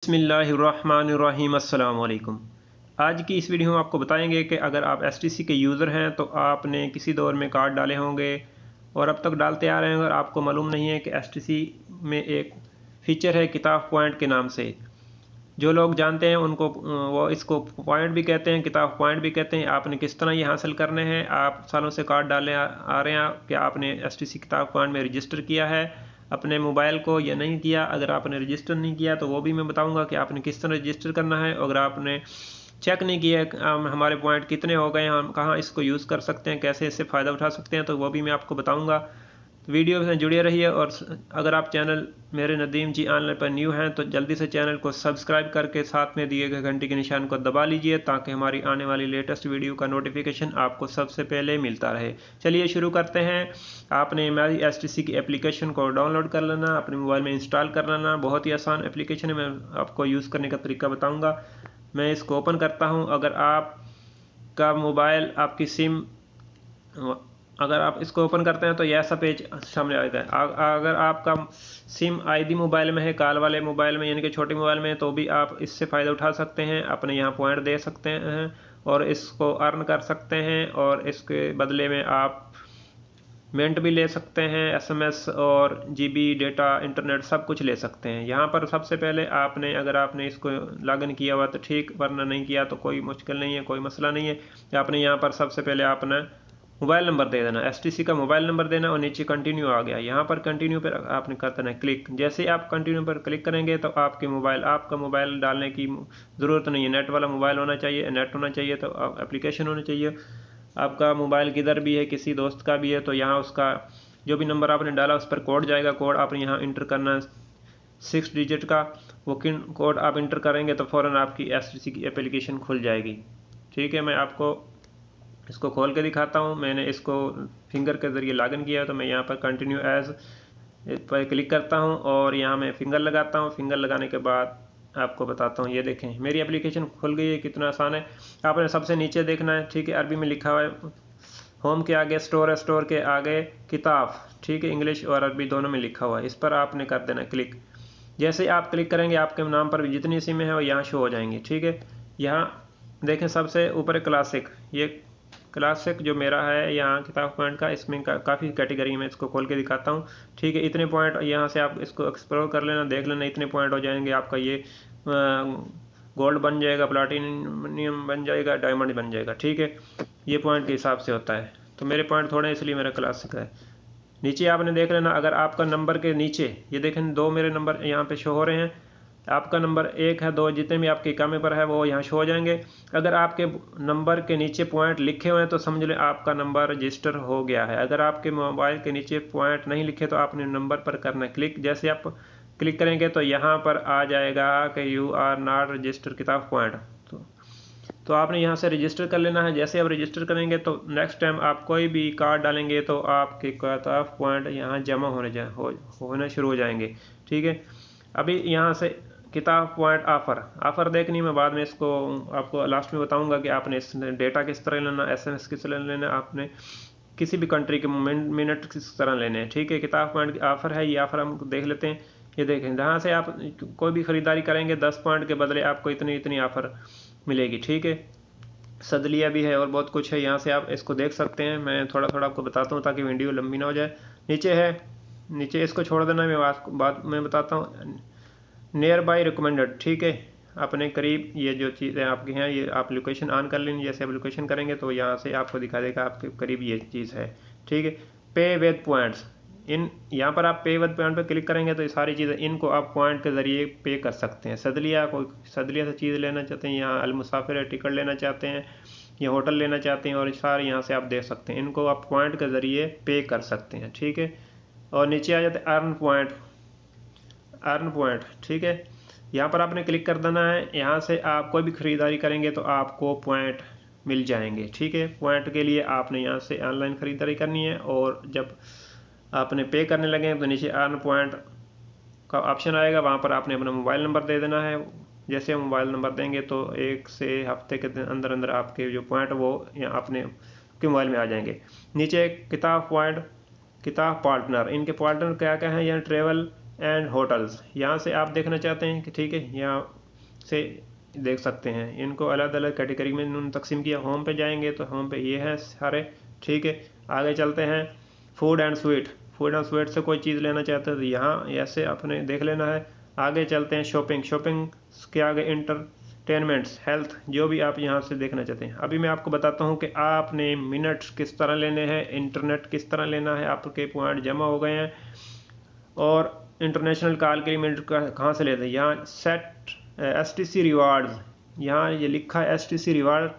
बिस्मिल्लाहिर्रहमानिर्रहीम अस्सलाम वालेकुम। आज की इस वीडियो में आपको बताएंगे कि अगर आप एसटीसी के यूज़र हैं तो आपने किसी दौर में कार्ड डाले होंगे और अब तक डालते आ रहे हैं और आपको मालूम नहीं है कि एसटीसी में एक फ़ीचर है किताब पॉइंट के नाम से। जो लोग जानते हैं उनको वो इसको पॉइंट भी कहते हैं, किताब पॉइंट भी कहते हैं। आपने किस तरह ये हासिल करने हैं। आप सालों से कार्ड डाले आ रहे हैं कि आपने एसटीसी किताब पॉइंट में रजिस्टर किया है अपने मोबाइल को या नहीं किया। अगर आपने रजिस्टर नहीं किया तो वो भी मैं बताऊंगा कि आपने किस तरह रजिस्टर करना है। अगर आपने चेक नहीं किया हमारे पॉइंट कितने हो गए, हम कहाँ इसको यूज़ कर सकते हैं, कैसे इससे फ़ायदा उठा सकते हैं, तो वो भी मैं आपको बताऊंगा। तो वीडियो में जुड़े रहिए। और अगर आप चैनल मेरे नदीम जी ऑनलाइन पर न्यू हैं तो जल्दी से चैनल को सब्सक्राइब करके साथ में दिए गए घंटी के निशान को दबा लीजिए ताकि हमारी आने वाली लेटेस्ट वीडियो का नोटिफिकेशन आपको सबसे पहले मिलता रहे। चलिए शुरू करते हैं। आपने हमारी एसटीसी की एप्लीकेशन को डाउनलोड कर लेना, अपने मोबाइल में इंस्टॉल कर लेना। बहुत ही आसान एप्लीकेशन है, मैं आपको यूज़ करने का तरीका बताऊँगा। मैं इसको ओपन करता हूँ। अगर आपका मोबाइल आपकी सिम, अगर आप इसको ओपन करते हैं तो यह ऐसा पेज सामने आएगा। अगर आपका सिम आईडी मोबाइल में है, कॉल वाले मोबाइल में यानी कि छोटे मोबाइल में, तो भी आप इससे फ़ायदा उठा सकते हैं। अपने यहाँ पॉइंट दे सकते हैं और इसको अर्न कर सकते हैं और इसके बदले में आप मिनट भी ले सकते हैं, एसएमएस और जीबी डेटा इंटरनेट सब कुछ ले सकते हैं। यहाँ पर सबसे पहले आपने, अगर आपने इसको लॉगिन किया हुआ तो ठीक, वरना नहीं किया तो कोई मुश्किल नहीं है, कोई मसला नहीं है। आपने यहाँ पर सबसे पहले आपने मोबाइल नंबर दे देना, एसटीसी का मोबाइल नंबर देना और नीचे कंटिन्यू आ गया। यहाँ पर कंटिन्यू पर आपने कर देना क्लिक। जैसे आप कंटिन्यू पर क्लिक करेंगे तो आपका मोबाइल डालने की ज़रूरत नहीं है। नेट वाला मोबाइल होना चाहिए, नेट होना चाहिए, तो एप्लीकेशन होनी चाहिए। आपका मोबाइल किधर भी है, किसी दोस्त का भी है, तो यहाँ उसका जो भी नंबर आपने डाला उस पर कोड जाएगा। कोड आपने यहाँ इंटर करना है 6 डिजिट का। वो कोड आप इंटर करेंगे तो फ़ौरन आपकी एसटीसी की एप्लीकेशन खुल जाएगी। ठीक है, मैं आपको इसको खोल के दिखाता हूँ। मैंने इसको फिंगर के ज़रिए लॉगिन किया तो मैं यहाँ पर कंटिन्यू एज पर क्लिक करता हूँ और यहाँ मैं फिंगर लगाता हूँ। फिंगर लगाने के बाद आपको बताता हूँ। ये देखें मेरी एप्लीकेशन खुल गई है। कितना आसान है। आपने सबसे नीचे देखना है, ठीक है, अरबी में लिखा हुआ है। होम के आगे स्टोर है, स्टोर के आगे किताब, ठीक है, इंग्लिश और अरबी दोनों में लिखा हुआ है। इस पर आपने कर देना क्लिक। जैसे आप क्लिक करेंगे आपके नाम पर भी जितनी सिम है वो यहाँ शो हो जाएंगी। ठीक है, यहाँ देखें सबसे ऊपर क्लासिक, ये क्लासिक जो मेरा है यहाँ किताब पॉइंट का, इसमें काफ़ी कैटेगरी में इसको खोल के दिखाता हूँ। ठीक है, इतने पॉइंट यहाँ से आप इसको एक्सप्लोर कर लेना, देख लेना, इतने पॉइंट हो जाएंगे। आपका ये गोल्ड बन जाएगा, प्लाटिनियम बन जाएगा, डायमंड बन जाएगा। ठीक है, ये पॉइंट के हिसाब से होता है। तो मेरे पॉइंट थोड़े हैं इसलिए मेरा क्लासिक है। नीचे आपने देख लेना, अगर आपका नंबर के नीचे ये देखें 2 मेरे नंबर यहाँ पे शो हो रहे हैं। आपका नंबर 1 है, 2 जितने भी आपके कामे पर है वो यहाँ शो हो जाएंगे। अगर आपके नंबर के नीचे पॉइंट लिखे हुए हैं तो समझ लें आपका नंबर रजिस्टर हो गया है। अगर आपके मोबाइल के नीचे पॉइंट नहीं लिखे तो आपने नंबर पर करना है क्लिक। जैसे आप क्लिक करेंगे तो यहाँ पर आ जाएगा कि यू आर नॉट रजिस्टर किताब पॉइंट। तो आपने यहाँ से रजिस्टर कर लेना है। जैसे आप रजिस्टर करेंगे तो नेक्स्ट टाइम आप कोई भी कार्ड डालेंगे तो आपके किताब पॉइंट यहाँ जमा होने शुरू हो जाएंगे। ठीक है, अभी यहाँ से किताब पॉइंट ऑफ़र देखनी मैं बाद में इसको आपको लास्ट में बताऊंगा कि आपने इस डेटा किस तरह लेना, एसएमएस किस तरह लेना, आपने किसी भी कंट्री के मिनट किस तरह लेने हैं। ठीक है, किताब पॉइंट की ऑफ़र है, ये ऑफ़र हम देख लेते हैं। ये देखें, जहाँ से आप कोई भी ख़रीदारी करेंगे 10 पॉइंट के बदले आपको इतनी ऑफ़र मिलेगी। ठीक है, सदलिया भी है और बहुत कुछ है। यहाँ से आप इसको देख सकते हैं। मैं थोड़ा थोड़ा आपको बताता हूँ ताकि वीडियो लंबी ना हो जाए। नीचे है, नीचे इसको छोड़ देना, मैं बाद में बताता हूँ। नियर बाई रिकमेंडेड, ठीक है, अपने करीब ये जो चीज़ें आपकी हैं ये आप लोकेशन ऑन कर लेंगे। जैसे आप लोकेशन करेंगे तो यहाँ से आपको दिखा देगा आपके करीब ये चीज़ है। ठीक है, पे विद पॉइंट्स, इन यहाँ पर आप पे विद पॉइंट पर क्लिक करेंगे तो ये सारी चीज़ें इनको आप पॉइंट के ज़रिए पे कर सकते हैं। सदलिया, कोई सदलिया से चीज़ लेना चाहते हैं, यहाँ अलमुसाफिर है, टिकट लेना चाहते हैं या होटल लेना चाहते हैं, और सारे यहाँ से आप देख सकते हैं। इनको आप पॉइंट के ज़रिए पे कर सकते हैं। ठीक है, और नीचे आ जाते हैं अर्न पॉइंट। ठीक है, यहाँ पर आपने क्लिक कर देना है। यहाँ से आप कोई भी ख़रीदारी करेंगे तो आपको पॉइंट मिल जाएंगे। ठीक है, पॉइंट के लिए आपने यहाँ से ऑनलाइन ख़रीदारी करनी है और जब आपने पे करने लगे तो नीचे अर्न पॉइंट का ऑप्शन आएगा, वहाँ पर आपने अपना मोबाइल नंबर दे देना है। जैसे मोबाइल नंबर देंगे तो 1 से हफ्ते के अंदर अंदर आपके जो पॉइंट वो यहाँ अपने के मोबाइल में आ जाएंगे। नीचे किताब पॉइंट, किताब पार्टनर, इनके पार्टनर क्या क्या हैं, यहाँ ट्रेवल एंड होटल्स, यहाँ से आप देखना चाहते हैं कि ठीक है, यहाँ से देख सकते हैं। इनको अलग अलग कैटेगरी में उन्होंने तकसीम किया। होम पे जाएंगे तो होम पे ये हैं सारे, ठीक है। आगे चलते हैं food and sweet. Food and sweet से कोई चीज़ लेना चाहते हैं तो यहाँ ऐसे अपने देख लेना है। आगे चलते हैं शॉपिंग। शॉपिंग के आगे एंटरटेनमेंट्स, हेल्थ, जो भी आप यहाँ से देखना चाहते हैं। अभी मैं आपको बताता हूँ कि आपने मिनट किस तरह लेने हैं, इंटरनेट किस तरह लेना है। आपके पॉइंट जमा हो गए हैं और इंटरनेशनल कॉल के लिए मिनट कहाँ से लेते हैं। यहाँ सेट STC रिवार्ड्स, यहाँ ये लिखा है STC reward,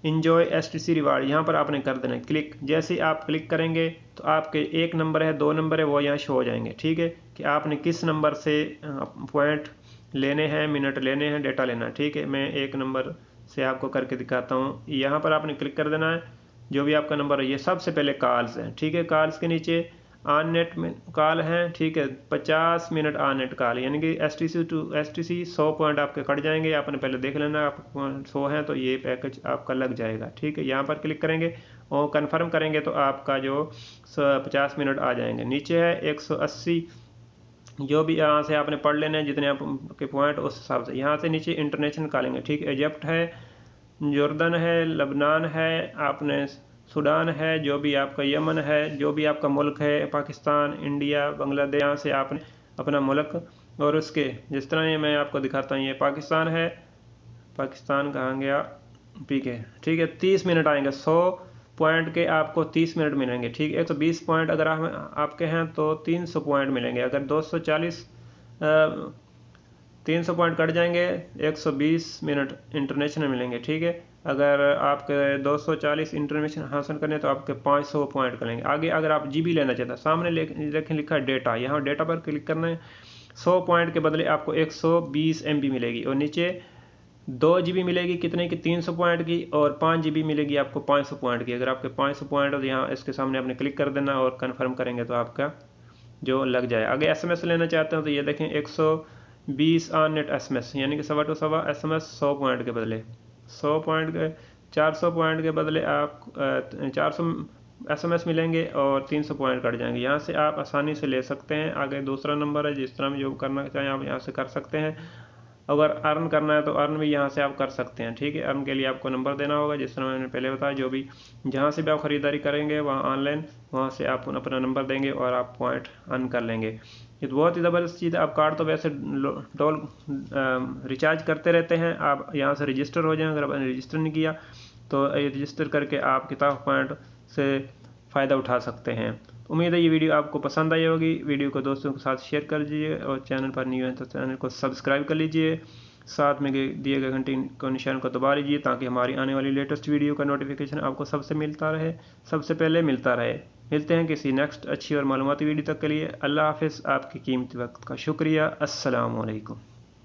enjoy STC reward, यहाँ पर आपने कर देना है क्लिक। जैसे आप क्लिक करेंगे तो आपके 1 नंबर है, 2 नंबर है, वो यहाँ शो हो जाएंगे, ठीक है, कि आपने किस नंबर से पॉइंट लेने हैं, मिनट लेने हैं, डेटा लेना है, ठीक है। मैं 1 नंबर से आपको करके दिखाता हूँ। यहाँ पर आपने क्लिक कर देना है जो भी आपका नंबर है। ये सबसे पहले कॉल्स हैं, ठीक है। कॉल्स के नीचे ऑन नेट में कॉल हैं, ठीक है, 50 मिनट ऑन नेट कॉल, यानी कि STC टू STC 100 पॉइंट आपके कट जाएंगे। आपने पहले देख लेना, आप 100 हैं तो ये पैकेज आपका लग जाएगा, ठीक है। यहाँ पर क्लिक करेंगे और कंफर्म करेंगे तो आपका जो 50 मिनट आ जाएंगे। नीचे है 180, जो भी यहाँ से आपने पढ़ लेने हैं जितने आपके पॉइंट उस हिसाब से। यहाँ से नीचे इंटरनेशनल कॉलिंग, ठीक है। इजिप्ट है, जॉर्डन है, लबनान है, आपने सूडान है, जो भी आपका यमन है, जो भी आपका मुल्क है, पाकिस्तान, इंडिया, बांग्लादेश, यहाँ से आपने अपना मुल्क और उसके, जिस तरह ये मैं आपको दिखाता हूँ, ये पाकिस्तान है, पाकिस्तान कहाँ गया, पीके, ठीक है। 30 मिनट आएंगे, 100 पॉइंट के आपको 30 मिनट मिलेंगे, ठीक है। 120 पॉइंट अगर आपके हैं तो 300 पॉइंट मिलेंगे। अगर 240 300 पॉइंट कट जाएंगे, 120 मिनट इंटरनेशनल मिलेंगे, ठीक है। अगर आपके 240 इंटरनेशनल हासिल करने तो आपके 500 पॉइंट करेंगे। आगे अगर आप GB लेना चाहते हैं, सामने लेकिन लिखा है डेटा, यहाँ डेटा पर क्लिक करना है। 100 पॉइंट के बदले आपको 120 MB मिलेगी और नीचे 2 GB मिलेगी कितने की, 300 पॉइंट की, और 5 GB मिलेगी आपको 500 पॉइंट की। अगर आपके 500 पॉइंट हो तो यहाँ इसके सामने आपने क्लिक कर देना और कन्फर्म करेंगे तो आपका जो लग जाए। आगे SMS लेना चाहते हैं तो ये देखें 120 ऑन नेट SMS, यानी कि 1.25 टू 1.25 SMS 100 पॉइंट के बदले 100 पॉइंट के 400 पॉइंट के बदले आप 400 SMS मिलेंगे और 300 पॉइंट कट जाएंगे। यहाँ से आप आसानी से ले सकते हैं। आगे दूसरा नंबर है, जिस तरह भी जो करना चाहें आप यहाँ से कर सकते हैं। अगर अर्न करना है तो अर्न भी यहाँ से आप कर सकते हैं, ठीक है। अर्न के लिए आपको नंबर देना होगा, जिस तरह मैंने पहले बताया। जो भी जहाँ से भी आप ख़रीदारी करेंगे वहाँ ऑनलाइन, वहाँ से आप अपना नंबर देंगे और आप पॉइंट अर्न कर लेंगे। ये तो बहुत ही ज़बरदस्त चीज़ है। आप कार्ड तो वैसे डॉल रिचार्ज करते रहते हैं, आप यहाँ से रजिस्टर हो जाएं। अगर आपने रजिस्टर नहीं किया तो रजिस्टर करके आप किताब पॉइंट से फ़ायदा उठा सकते हैं। उम्मीद है ये वीडियो आपको पसंद आई होगी। वीडियो को दोस्तों के साथ शेयर कर दीजिए और चैनल पर न्यू है तो चैनल को सब्सक्राइब कर लीजिए। साथ में दिए गए घंटे को निशान को दबा लीजिए ताकि हमारी आने वाली लेटेस्ट वीडियो का नोटिफिकेशन आपको सबसे पहले मिलता रहे। मिलते हैं किसी नेक्स्ट अच्छी और मालूमाती वीडियो तक के लिए। अल्लाह हाफिज़। आपकी कीमती वक्त का शुक्रिया। अस्सलाम वालेकुम।